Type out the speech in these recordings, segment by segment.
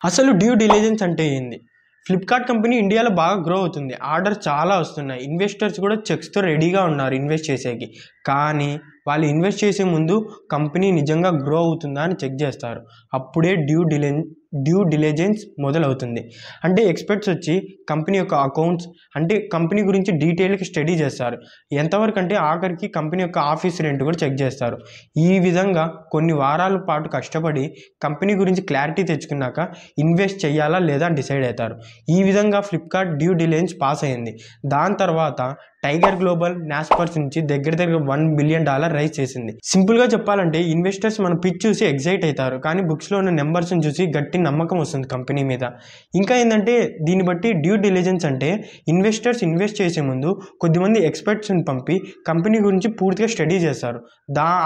అసలు due diligence అంటే ఏంది? ఫ్లిప్‌కార్ట్ కంపెనీ ఇండియాలో బాగా గ్రో అవుతుంది. ఆర్డర్స్ చాలా వస్తున్నాయి. ఇన్వెస్టర్స్ కూడా చెక్స్‌తో రెడీగా ఉన్నారు ఇన్వెస్ట్ చేసేకి. కానీ వాళ్ళు ఇన్వెస్ట్ చేసే ముందు కంపెనీ నిజంగా గ్రో అవుతుందా అని చెక్ చేస్తారు. అప్పుడే డ్యూ డిలిజెన్స్ మొదలవుతుంది. అంటే ఎక్స్‌పర్ట్స్ వచ్చి కంపెనీ యొక్క అకౌంట్స్ అంటే కంపెనీ గురించి డీటెయిల్‌గా స్టడీ చేస్తారు. ఎంతవరకు అంటే ఆఖరికి కంపెనీ యొక్క ఆఫీస్ రెంట్ కూడా చెక్ చేస్తారు. ఈ విధంగా కొన్ని వారాల పాటు కష్టపడి కంపెనీ గురించి క్లారిటీ తెచ్చుకున్నాక ఇన్వెస్ట్ చేయాలా లేదా అని డిసైడ్ అవుతారు. ఈ విధంగా ఫ్లిప్‌కార్ట్ డ్యూ డిలిజెన్స్ పాస్ అయింది. దాని తర్వాత టైగర్ గ్లోబల్ నాస్పర్స్ నుంచి దగ్గర $1 బిలియన్ రైజ్ చేసింది. సింపుల్గా చెప్పాలంటే ఇన్వెస్టర్స్ మన పిచ్ చూసి ఎగ్జైట్ అవుతారు, కానీ బుక్స్లో ఉన్న నెంబర్స్ని చూసి గట్టి నమ్మకం వస్తుంది కంపెనీ మీద. ఇంకా ఏంటంటే దీన్ని బట్టి డ్యూ డిలిజెన్స్ అంటే ఇన్వెస్టర్స్ ఇన్వెస్ట్ చేసే ముందు కొద్దిమంది ఎక్స్పర్ట్స్ని పంపి కంపెనీ గురించి పూర్తిగా స్టడీ చేస్తారు.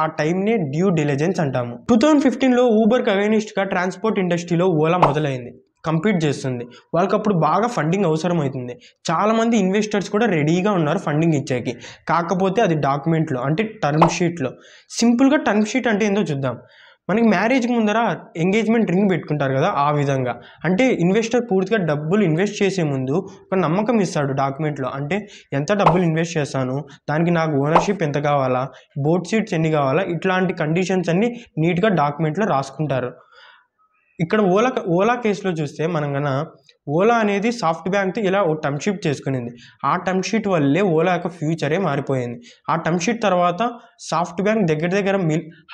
ఆ టైంనే డ్యూ డిలిజెన్స్ అంటాము. 2015లో ఊబర్కి అగైనిస్ట్గా ట్రాన్స్పోర్ట్ ఇండస్ట్రీలో ఓలా మొదలైంది. కంపీట్ చేస్తుంది. వాళ్ళకి అప్పుడు బాగా ఫండింగ్ అవసరం అవుతుంది. చాలామంది ఇన్వెస్టర్స్ కూడా రెడీగా ఉన్నారు ఫండింగ్ ఇచ్చేకి. కాకపోతే అది డాక్యుమెంట్లో అంటే టర్మ్ షీట్లో. సింపుల్గా టర్మ్ షీట్ అంటే ఏందో చూద్దాం. మనకి మ్యారేజ్కి ముందర ఎంగేజ్మెంట్ రింగ్ పెట్టుకుంటారు కదా, ఆ విధంగా. అంటే ఇన్వెస్టర్ పూర్తిగా డబ్బులు ఇన్వెస్ట్ చేసే ముందు ఒక నమ్మకం ఇస్తాడు డాక్యుమెంట్లో. అంటే ఎంత డబ్బులు ఇన్వెస్ట్ చేస్తాను, దానికి నాకు ఓనర్షిప్ ఎంత కావాలా, బోర్డ్ సీట్స్ ఎన్ని కావాలా, ఇట్లాంటి కండిషన్స్ అన్నీ నీట్గా డాక్యుమెంట్లో రాసుకుంటారు. ఇక్కడ ఓలా కేసులో చూస్తే మనం కన్నా ఓలా అనేది సాఫ్ట్ బ్యాంక్తో ఇలా ఓ టర్మ్ షీట్ చేసుకునింది. ఆ టర్మ్ షీట్ వల్లే ఓలా యొక్క ఫ్యూచరే మారిపోయింది. ఆ టర్మ్ షీట్ తర్వాత సాఫ్ట్ బ్యాంక్ దగ్గర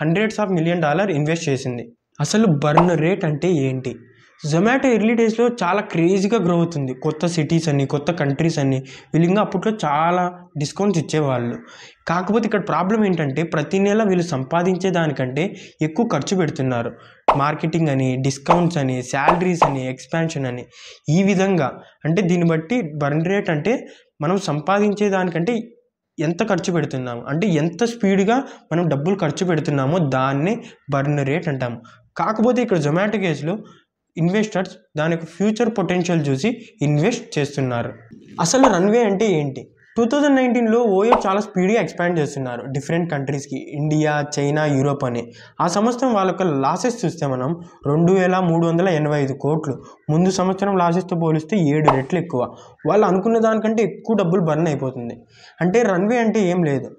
$100 ఆఫ్ మిలియన్ ఇన్వెస్ట్ చేసింది. అసలు బర్న్ రేట్ అంటే ఏంటి? జొమాటో ఎర్లీ డేస్లో చాలా క్రేజీగా గ్రో అవుతుంది. కొత్త సిటీస్ అని, కొత్త కంట్రీస్ అని, వీళ్ళు ఇంకా అప్పట్లో చాలా డిస్కౌంట్స్ ఇచ్చేవాళ్ళు. కాకపోతే ఇక్కడ ప్రాబ్లం ఏంటంటే ప్రతి నెల వీళ్ళు సంపాదించే దానికంటే ఎక్కువ ఖర్చు పెడుతున్నారు. మార్కెటింగ్ అని, డిస్కౌంట్స్ అని, శాలరీస్ అని, ఎక్స్పాన్షన్ అని. ఈ విధంగా అంటే దీన్ని బట్టి బర్న్ రేట్ అంటే మనం సంపాదించే దానికంటే ఎంత ఖర్చు పెడుతున్నాము, అంటే ఎంత స్పీడ్గా మనం డబ్బులు ఖర్చు పెడుతున్నామో దాన్నే బర్న్ రేట్ అంటాము. కాకపోతే ఇక్కడ జొమాటో కేసులో ఇన్వెస్టర్స్ దాని యొక్క ఫ్యూచర్ పొటెన్షియల్ చూసి ఇన్వెస్ట్ చేస్తున్నారు. అసలు రన్వే అంటే ఏంటి? 2019లో ఓయో చాలా స్పీడ్గా ఎక్స్పాండ్ చేస్తున్నారు డిఫరెంట్ కంట్రీస్కి, ఇండియా, చైనా, యూరోప్ అని. ఆ సంవత్సరం వాళ్ళ యొక్క లాసెస్ చూస్తే మనం 2385 కోట్లు. ముందు సంవత్సరం లాసెస్తో పోలిస్తే 7 రెట్లు ఎక్కువ. వాళ్ళు అనుకున్న దానికంటే ఎక్కువ డబ్బులు బర్న్ అయిపోతుంది. అంటే రన్వే అంటే ఏం లేదు,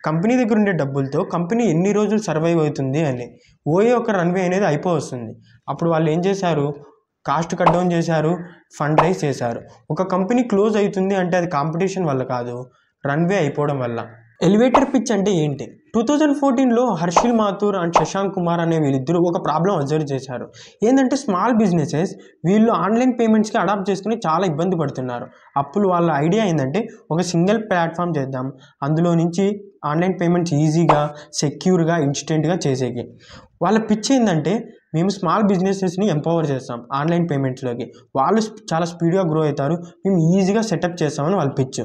కంపెనీ దగ్గర ఉండే డబ్బులతో కంపెనీ ఎన్ని రోజులు సర్వైవ్ అవుతుంది అని. ఓయో యొక్క రన్వే అనేది అయిపోతుంది. అప్పుడు వాళ్ళు ఏం చేశారు, కాస్ట్ కట్ డౌన్ చేశారు, ఫండ్ రైజ్ చేశారు. ఒక కంపెనీ క్లోజ్ అవుతుంది అంటే అది కాంపిటీషన్ వల్ల కాదు, రన్వే అయిపోవడం వల్ల. ఎలివేటర్ పిచ్ అంటే ఏంటి? 2014లో హర్షిల్ మాథూర్ అండ్ శశాంక్ కుమార్ అనే వీళ్ళిద్దరూ ఒక ప్రాబ్లం అబ్జర్వ్ చేశారు. ఏంటంటే స్మాల్ బిజినెసెస్ వీళ్ళు ఆన్లైన్ పేమెంట్స్కి అడాప్ట్ చేసుకుని చాలా ఇబ్బంది పడుతున్నారు. అప్పుడు వాళ్ళ ఐడియా ఏంటంటే ఒక సింగిల్ ప్లాట్ఫామ్ చేద్దాం, అందులో నుంచి ఆన్లైన్ పేమెంట్స్ ఈజీగా, సెక్యూర్గా, ఇన్స్టెంట్గా చేసేకి. వాళ్ళ పిచ్ ఏంటంటే మేము స్మాల్ బిజినెసెస్ని ఎంపవర్ చేస్తాం ఆన్లైన్ పేమెంట్స్లోకి, వాళ్ళు చాలా స్పీడ్గా గ్రో అవుతారు, మేము ఈజీగా సెటప్ చేస్తామని వాళ్ళ పిచ్.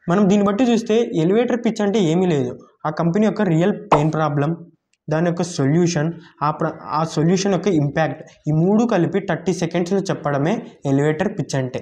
మనం దీన్ని బట్టి చూస్తే ఎలివేటర్ పిచ్ అంటే ఏమీ లేదు, ఆ కంపెనీ యొక్క రియల్ పెయిన్ ప్రాబ్లం, దాని యొక్క సొల్యూషన్, ఆ సొల్యూషన్ యొక్క ఇంపాక్ట్, ఈ మూడు కలిపి 30 సెకండ్స్లో చెప్పడమే ఎలివేటర్ పిచ్ అంటే.